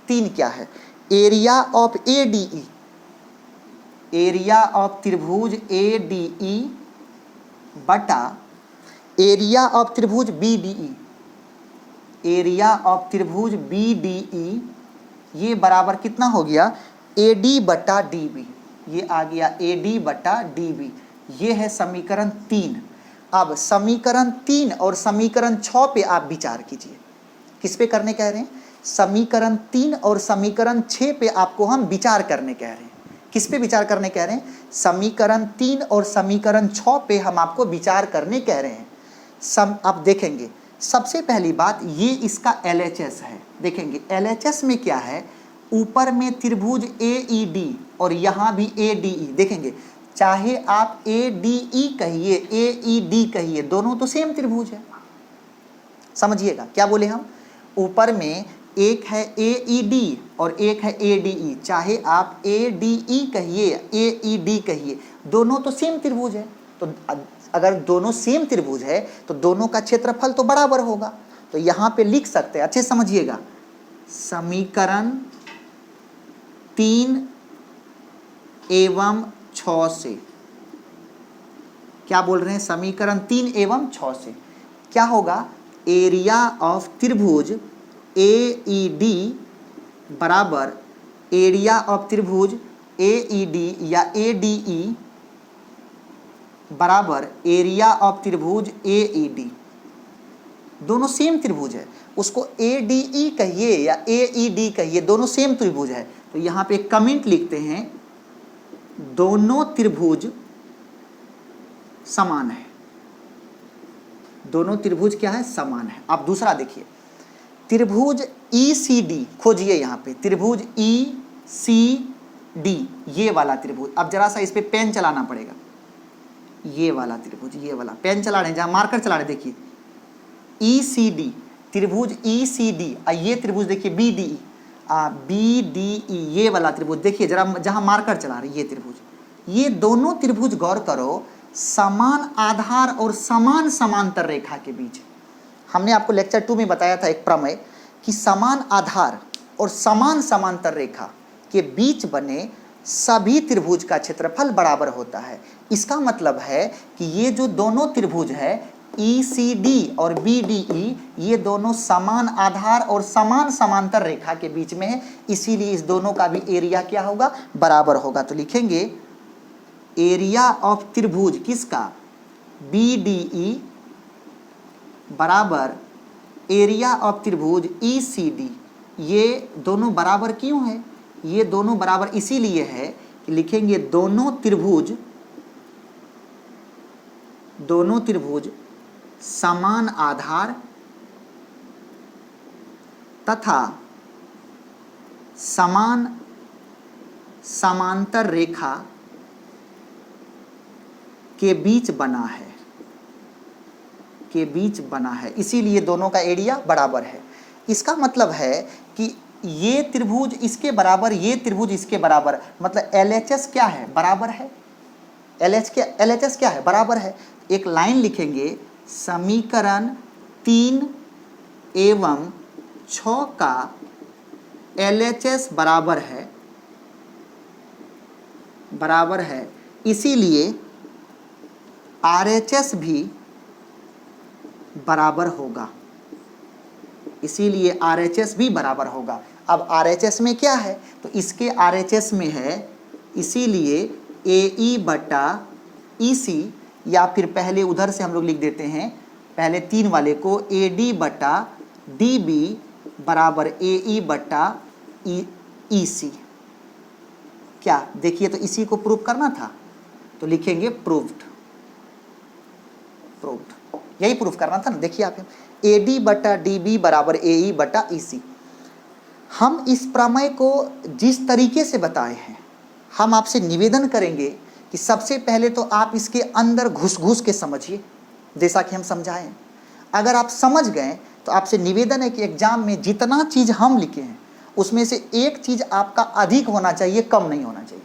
3 क्या है? Area of ADE, area of त्रिभुज ADE बटा एरिया ऑफ त्रिभुज BDE, एरिया ऑफ त्रिभुज BDE, ये बराबर कितना हो गया? AD बटा DB। ये आ गया AD बटा DB। ये है समीकरण 3। अब समीकरण 3 और समीकरण 6 पे आप विचार कीजिए। किस पे करने कह रहे हैं? समीकरण 3 और समीकरण 6 पे आपको हम विचार करने कह रहे हैं। किस पे विचार करने कह रहे हैं? समीकरण 3 और समीकरण 6 पे हम आपको विचार करने कह रहे हैं। अब देखेंगे, सबसे पहली बात ये इसका LHS है। देखेंगे LHS में क्या है? ऊपर में त्रिभुज AED, और यहाँ भी ADE। देखेंगे चाहे आप ADE कहिए AED कहिए, दोनों तो सेम त्रिभुज है। समझिएगा क्या बोले हम, ऊपर में एक है AED और एक है ADE, चाहे आप ADE कहिए AED कहिए, दोनों तो सेम त्रिभुज है। तो अगर दोनों सेम त्रिभुज है तो दोनों का क्षेत्रफल तो बराबर होगा। तो यहाँ पे लिख सकते हैं, अच्छे समझिएगा, समीकरण 3 एवं 6 से, क्या बोल रहे हैं, समीकरण 3 एवं 6 से क्या होगा, एरिया ऑफ त्रिभुज AED बराबर एरिया ऑफ त्रिभुज AED या ADE बराबर एरिया ऑफ त्रिभुज AED। दोनों सेम त्रिभुज है, उसको ADE कहिए या AED कहिए, दोनों सेम त्रिभुज है। तो यहाँ पे कमेंट लिखते हैं, दोनों त्रिभुज समान है। दोनों त्रिभुज क्या है, समान है। अब दूसरा देखिए, त्रिभुज ECD खोजिए। यहाँ पे त्रिभुज ECD, ये वाला त्रिभुज। अब जरा सा इस पे पेन चलाना पड़ेगा, ये वाला त्रिभुज, ये वाला पेन चला रहे हैं, जहाँ मार्कर चला रहे, देखिए ECD, त्रिभुज ECD। ये त्रिभुज देखिए BDE, BDE, ये वाला त्रिभुज देखिए जरा, जहाँ मार्कर चला रहे, ये त्रिभुज, ये दोनों त्रिभुज गौर करो समान आधार और समान समांतर रेखा के बीच। हमने आपको लेक्चर 2 में बताया था एक प्रमेय कि समान आधार और समान समांतर रेखा के बीच बने सभी त्रिभुज का क्षेत्रफल बराबर होता है। इसका मतलब है कि ये जो दोनों त्रिभुज है ECD और BDE, ये दोनों समान आधार और समान समांतर रेखा के बीच में है, इसीलिए इस दोनों का भी एरिया क्या होगा, बराबर होगा। तो लिखेंगे एरिया ऑफ त्रिभुज किसका, BDE बराबर एरिया ऑफ त्रिभुज ECD। ये दोनों बराबर क्यों है, ये दोनों बराबर इसीलिए है कि लिखेंगे दोनों त्रिभुज समान आधार तथा समान समांतर रेखा के बीच बना है, इसीलिए दोनों का एरिया बराबर है। इसका मतलब है कि ये त्रिभुज इसके बराबर, ये त्रिभुज इसके बराबर, मतलब LHS क्या है, बराबर है। LHS क्या है, बराबर है। एक लाइन लिखेंगे, समीकरण 3 एवं 6 का LHS बराबर है, इसीलिए RHS भी बराबर होगा, इसीलिए RHS भी बराबर होगा। अब RHS में क्या है, तो इसके RHS में है, इसीलिए AE बटा EC, या फिर पहले उधर से हम लोग लिख देते हैं, पहले 3 वाले को AD बटा DB बराबर AE बटा EC। क्या देखिए, तो इसी को प्रूव करना था, तो लिखेंगे प्रूव्ड, यही प्रूफ करना था ना। देखिए आप, AD बटा DB बराबर AE बटा EC। हम इस प्रमेय को जिस तरीके से बताए हैं, हम आपसे निवेदन करेंगे कि सबसे पहले तो आप इसके अंदर घुस के समझिए, जैसा कि हम समझाएं। अगर आप समझ गए तो आपसे निवेदन है कि एग्जाम में जितना चीज़ हम लिखे हैं उसमें से एक चीज़ आपका अधिक होना चाहिए, कम नहीं होना चाहिए।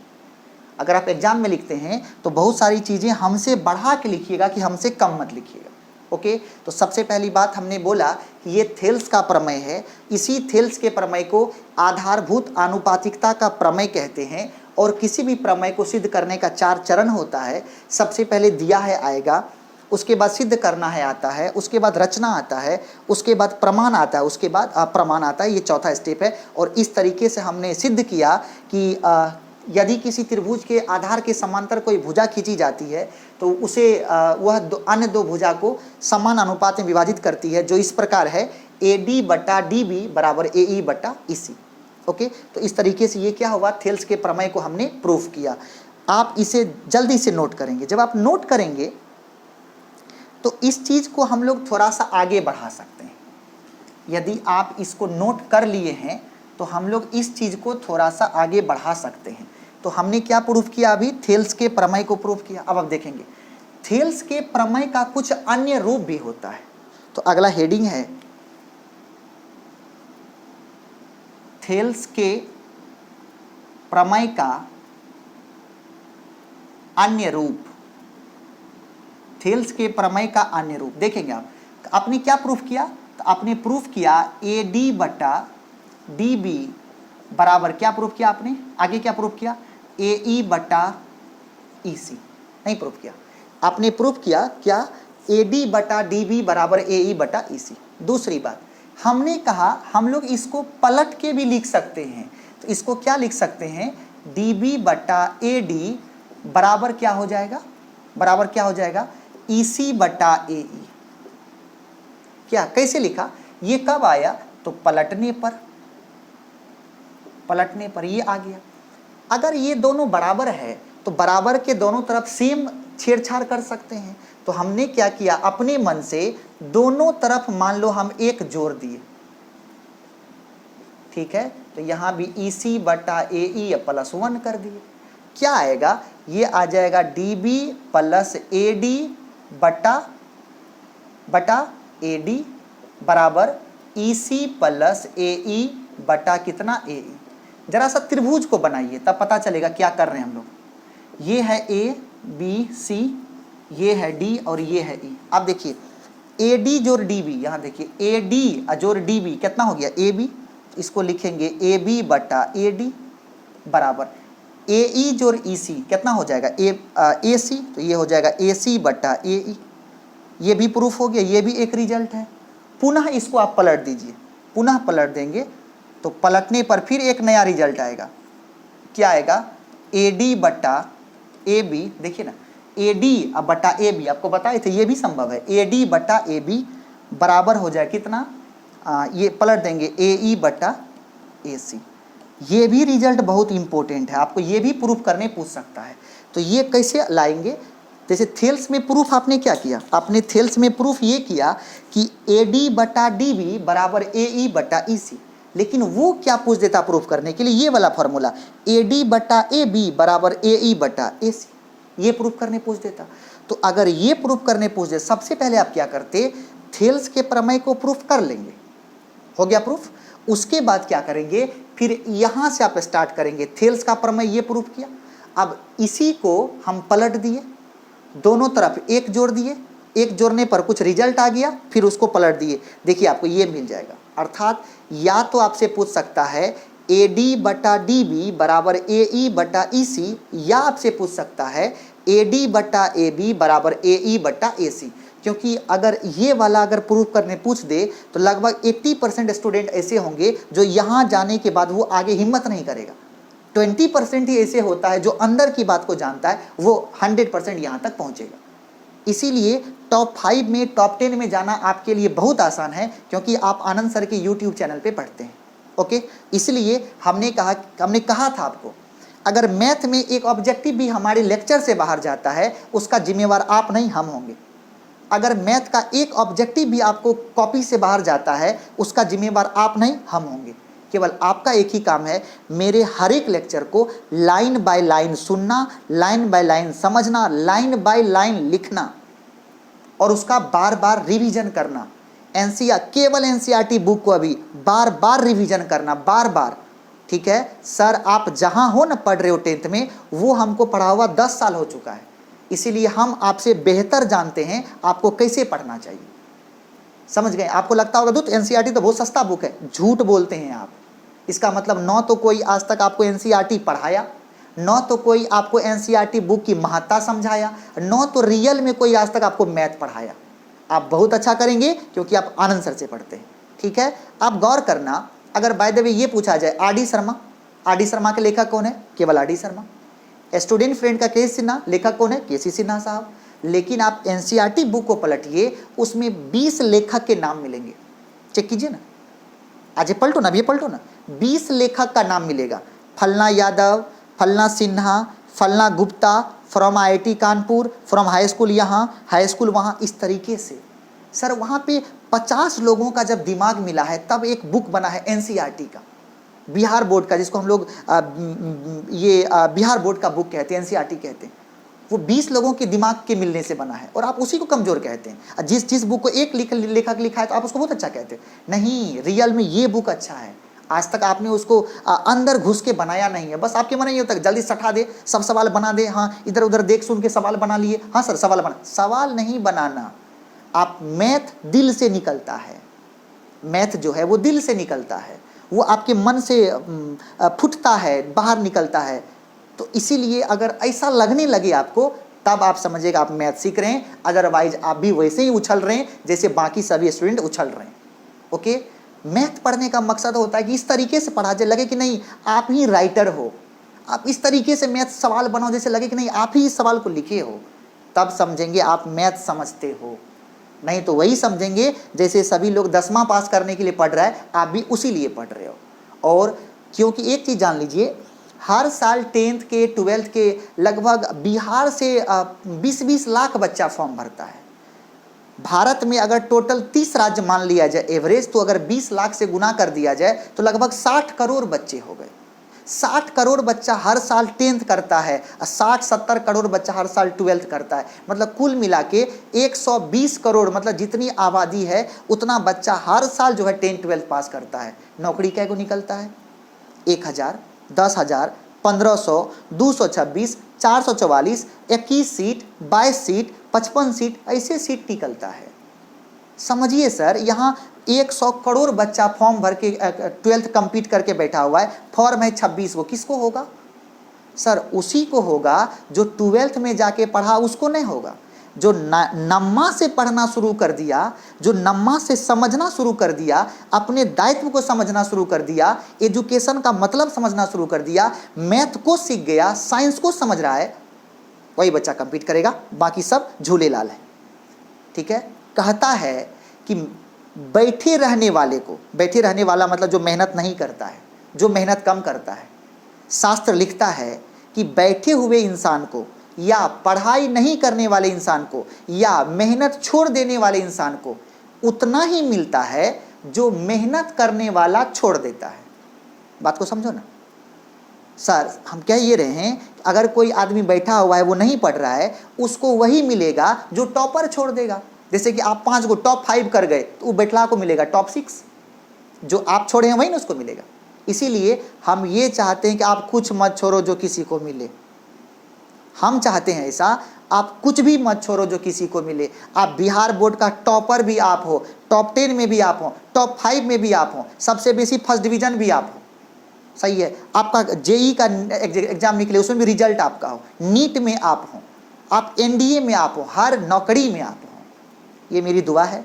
अगर आप एग्जाम में लिखते हैं तो बहुत सारी चीज़ें हमसे बढ़ा के लिखिएगा कि हमसे कम मत लिखिएगा। ओके, तो सबसे पहली बात हमने बोला कि ये थेल्स का प्रमेय है। इसी थेल्स के प्रमेय को आधारभूत आनुपातिकता का प्रमेय कहते हैं। और किसी भी प्रमेय को सिद्ध करने का 4 चरण होता है। सबसे पहले दिया है आएगा, उसके बाद सिद्ध करना है आता है, उसके बाद रचना आता है, उसके बाद प्रमाण आता है, उसके बाद अप्रमाण आता है। ये चौथा स्टेप है। और इस तरीके से हमने सिद्ध किया कि यदि किसी त्रिभुज के आधार के समांतर कोई भुजा खींची जाती है तो उसे वह अन्य 2 भुजा को समान अनुपात में विभाजित करती है, जो इस प्रकार है, AD बटा DB बराबर AE बटा EC। ओके, तो इस तरीके से ये क्या हुआ, थेल्स के प्रमेय को हमने प्रूफ किया। आप इसे जल्दी से नोट करेंगे। जब आप नोट करेंगे तो इस चीज़ को हम लोग थोड़ा सा आगे बढ़ा सकते हैं। यदि आप इसको नोट कर लिए हैं तो हम लोग इस चीज़ को थोड़ा सा आगे बढ़ा सकते हैं। तो हमने क्या प्रूफ किया अभी? थेल्स के प्रमेय को प्रूफ किया। अब देखेंगे थेल्स के प्रमेय का कुछ अन्य रूप भी होता है। तो अगला हेडिंग है थेल्स के प्रमेय का अन्य रूप। थेल्स के प्रमेय का अन्य रूप देखेंगे आप। आपने क्या प्रूफ किया? तो आपने प्रूफ किया ए डी बटा डी बी बराबर क्या प्रूफ किया आपने? आगे क्या प्रूफ किया? ए ई बटा ई सी। नहीं प्रूफ किया, आपने प्रूफ किया क्या? ए डी बटा डी बी बराबर ए ई बटा ई सी। दूसरी बात हमने कहा हम लोग इसको पलट के भी लिख सकते हैं। तो इसको क्या लिख सकते हैं? डी बी बटा ए डी बराबर क्या हो जाएगा? बराबर क्या हो जाएगा? ई सी बटा ए ई। क्या कैसे लिखा? ये कब आया? तो पलटने पर, पलटने पर ये आ गया। अगर ये दोनों बराबर है तो बराबर के दोनों तरफ सेम छेड़छाड़ कर सकते हैं। तो हमने क्या किया? अपने मन से दोनों तरफ मान लो हम एक जोड़ दिए, ठीक है? तो यहां भी ई सी बटा ए ई प्लस 1 कर दिए। क्या आएगा? ये आ जाएगा D B plus A D बटा ए डी बराबर ई सी प्लस ए ई बटा कितना? ए ई। जरा सा त्रिभुज को बनाइए तब पता चलेगा क्या कर रहे हैं हम लोग। ये है ए बी सी, ये है डी और ये है ई। अब देखिए ए डी जोड़ डी बी, यहाँ देखिए ए डी जोड़ डी बी कितना हो गया? A B. इसको लिखेंगे ए बी बटा ए डी बराबर ए ई जोड़ ई सी कितना हो जाएगा? ए सी। तो ये हो जाएगा ए सी बटा ए ई। ये भी प्रूफ हो गया, ये भी एक रिजल्ट है। पुनः इसको आप पलट दीजिए, पुनः पलट देंगे तो पलटने पर फिर एक नया रिजल्ट आएगा। क्या आएगा? ए डी बटा ए बी। देखिए ना ए डी अब बटा ए बी, आपको बताए थे ये भी संभव है। ए डी बटा ए बी बराबर हो जाए कितना? ये पलट देंगे ए ई बटा ए सी। ये भी रिजल्ट बहुत इंपॉर्टेंट है, आपको ये भी प्रूफ करने पूछ सकता है। तो ये कैसे लाएंगे? जैसे थेल्स में प्रूफ आपने क्या किया? आपने थेल्स में प्रूफ ये किया कि ए डी बटा डी बी बराबर ए ई बटा ई सी। लेकिन वो क्या पूछ देता प्रूफ करने के लिए? ये वाला फॉर्मूला ए डी बटा ए बी बराबर ए ई बटा ए सी, ये प्रूफ करने पूछ देता। तो अगर ये प्रूफ करने पूछ दे, सबसे पहले आप क्या करते? थेल्स के प्रमेय को प्रूफ कर लेंगे, हो गया प्रूफ। उसके बाद क्या करेंगे? फिर यहां से आप स्टार्ट करेंगे। थेल्स का प्रमेय ये प्रूफ किया, अब इसी को हम पलट दिए, दोनों तरफ एक जोड़ दिए, एक जोड़ने पर कुछ रिजल्ट आ गया, फिर उसको पलट दिए। देखिए आपको ये मिल जाएगा। अर्थात या तो आपसे पूछ सकता है ए डी बटा डी बी बराबर ए ई बटा ई सी, या आपसे पूछ सकता है ए डी बटा ए बी बराबर ए ई बटा ए सी। क्योंकि अगर ये वाला अगर प्रूफ करने पूछ दे तो लगभग 80% स्टूडेंट ऐसे होंगे जो यहाँ जाने के बाद वो आगे हिम्मत नहीं करेगा। 20% ही ऐसे होता है जो अंदर की बात को जानता है, वो 100% यहाँ तक पहुँचेगा। इसीलिए टॉप 5 में, टॉप 10 में जाना आपके लिए बहुत आसान है, क्योंकि आप आनंद सर के यूट्यूब चैनल पे पढ़ते हैं। ओके, इसलिए हमने कहा था आपको, अगर मैथ में एक ऑब्जेक्टिव भी हमारे लेक्चर से बाहर जाता है उसका जिम्मेवार आप नहीं, हम होंगे। अगर मैथ का एक ऑब्जेक्टिव भी आपको कॉपी से बाहर जाता है उसका जिम्मेवार आप नहीं, हम होंगे। केवल आपका एक ही काम है, मेरे हर एक लेक्चर को लाइन बाय लाइन सुनना, लाइन बाय लाइन समझना, लाइन बाय लाइन लिखना और उसका बार बार रिवीजन करना। केवल एनसीईआरटी बुक को अभी बार बार रिवीजन करना, बार बार। ठीक है सर, आप जहां हो ना पढ़ रहे हो 10th में, वो हमको पढ़ा हुआ 10 साल हो चुका है, इसीलिए हम आपसे बेहतर जानते हैं आपको कैसे पढ़ना चाहिए। समझ गए? आपको लगता होगा तो एनसीईआरटी तो बहुत सस्ता बुक है, झूठ बोलते हैं आप। इसका मतलब न तो कोई आज तक आपको एनसीईआरटी पढ़ाया, न तो कोई आपको एनसीईआरटी बुक की महत्ता समझाया, न तो रियल में कोई आज तक आपको मैथ पढ़ाया। आप बहुत अच्छा करेंगे क्योंकि आप आनंद सर से पढ़ते हैं। ठीक है, आप गौर करना, अगर बाय द वे ये पूछा जाए आर डी शर्मा के लेखक कौन है? केवल R D Sharma. Student friend का के सिन्हा लेखक कौन है? केसी सिन्हा साहब। लेकिन आप एनसीईआरटी बुक को पलटिए, उसमें 20 लेखक के नाम मिलेंगे। चेक कीजिए ना, आज पलटो ना, अभी पलटो ना, 20 लेखक का नाम मिलेगा। फलना यादव, फलना सिन्हा, फलना Gupta, from IIT Kanpur, from high school यहाँ, हाई स्कूल वहाँ, इस तरीके से। सर वहाँ पे 50 लोगों का जब दिमाग मिला है तब एक बुक बना है एनसीईआरटी का। बिहार बोर्ड का, जिसको हम लोग बिहार बोर्ड का बुक कहते हैं, एनसीईआरटी कहते हैं, वो 20 लोगों के दिमाग के मिलने से बना है और आप उसी को कमज़ोर कहते हैं। जिस बुक को एक लेखक लिखा है तो आप उसको बहुत अच्छा कहते हैं। नहीं, रियल में ये बुक अच्छा है। आज तक आपने उसको अंदर घुस के बनाया नहीं है, बस आपके मन में ये होता है जल्दी सटा दे, सब सवाल बना दे, हाँ इधर उधर देख सुन के सवाल बना लिए, हाँ सर सवाल बना। सवाल नहीं बनाना, आप मैथ दिल से निकलता है, मैथ जो है वो दिल से निकलता है, वो आपके मन से फूटता है, बाहर निकलता है। तो इसीलिए अगर ऐसा लगने लगे आपको, तब आप समझिएगा आप मैथ सीख रहे हैं, अदरवाइज आप भी वैसे ही उछल रहे हैं जैसे बाकी सभी स्टूडेंट उछल रहे हैं। ओके, मैथ पढ़ने का मकसद होता है कि इस तरीके से पढ़ा जाए लगे कि नहीं आप ही राइटर हो, आप इस तरीके से मैथ सवाल बनाओ जैसे लगे कि नहीं आप ही इस सवाल को लिखे हो, तब समझेंगे आप मैथ समझते हो। नहीं तो वही समझेंगे जैसे सभी लोग 10वां पास करने के लिए पढ़ रहा है, आप भी उसी लिए पढ़ रहे हो। और क्योंकि एक चीज़ जान लीजिए, हर साल 10th के 12th के लगभग बिहार से 20-20 लाख बच्चा फॉर्म भरता है। भारत में अगर टोटल 30 राज्य मान लिया जाए एवरेज, तो अगर 20 लाख से गुना कर दिया जाए तो लगभग 60 करोड़ बच्चे हो गए। 60 करोड़ बच्चा हर साल 10th करता है, 60-70 करोड़ बच्चा हर साल 12th करता है। मतलब कुल मिला के 120 करोड़, मतलब जितनी आबादी है उतना बच्चा हर साल जो है 10th-12th पास करता है। नौकरी क्या को निकलता है? 1000, 10,000, 1500, 226, 444, 21 सीट, 22 सीट, 55 सीट, ऐसे सीट निकलता है। समझिए सर, यहाँ 100 करोड़ बच्चा फॉर्म भर के 12th कंप्लीट करके बैठा हुआ है, फॉर्म है 26, वो किसको होगा सर? उसी को होगा जो 12th में जाके पढ़ा, उसको नहीं होगा। जो नम्मा से पढ़ना शुरू कर दिया, जो नम्मा से समझना शुरू कर दिया, अपने दायित्व को समझना शुरू कर दिया, एजुकेशन का मतलब समझना शुरू कर दिया, मैथ को सीख गया, साइंस को समझ रहा है, वही बच्चा कंप्लीट करेगा, बाकी सब झूले लाल है। ठीक है, कहता है कि बैठे रहने वाले को, बैठे रहने वाला मतलब जो मेहनत नहीं करता है, जो मेहनत कम करता है, शास्त्र लिखता है कि बैठे हुए इंसान को या पढ़ाई नहीं करने वाले इंसान को या मेहनत छोड़ देने वाले इंसान को उतना ही मिलता है जो मेहनत करने वाला छोड़ देता है। बात को समझो ना सर, हम कह ये रहे हैं अगर कोई आदमी बैठा हुआ है वो नहीं पढ़ रहा है, उसको वही मिलेगा जो टॉपर छोड़ देगा। जैसे कि आप 5 को टॉप 5 कर गए तो वो बैठला को मिलेगा टॉप 6, जो आप छोड़े हैं वही ना उसको मिलेगा। इसीलिए हम ये चाहते हैं कि आप कुछ मत छोड़ो जो किसी को मिले। हम चाहते हैं ऐसा, आप कुछ भी मत छोड़ो जो किसी को मिले। आप बिहार बोर्ड का टॉपर भी आप हो, टॉप 10 में भी आप हो, टॉप 5 में भी आप हो, सबसे बेसी फर्स्ट डिवीजन भी आप हो, सही है। आपका जेई का एग्जाम निकले उसमें भी रिजल्ट आपका हो, नीट में आप हो, आप एनडीए में आप हो, हर नौकरी में आप हो। ये मेरी दुआ है,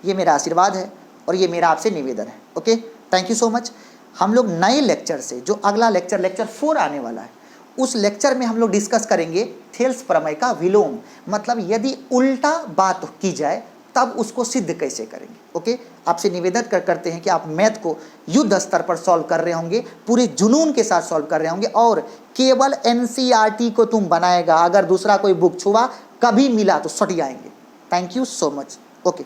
ये मेरा आशीर्वाद है और ये मेरा आपसे निवेदन है। Okay, thank you so much. हम लोग नए लेक्चर से, जो अगला लेक्चर 4 आने वाला है, उस लेक्चर में हम लोग डिस्कस करेंगे थेल्स प्रमेय का विलोम, मतलब यदि उल्टा बात की जाए तब उसको सिद्ध कैसे करेंगे। ओके, आपसे निवेदन करते हैं कि आप मैथ को युद्ध स्तर पर सॉल्व कर रहे होंगे, पूरे जुनून के साथ सॉल्व कर रहे होंगे, और केवल एनसीईआरटी को तुम बनाएगा, अगर दूसरा कोई बुक छुआ कभी मिला तो सट जाएंगे। Thank you so much. Okay.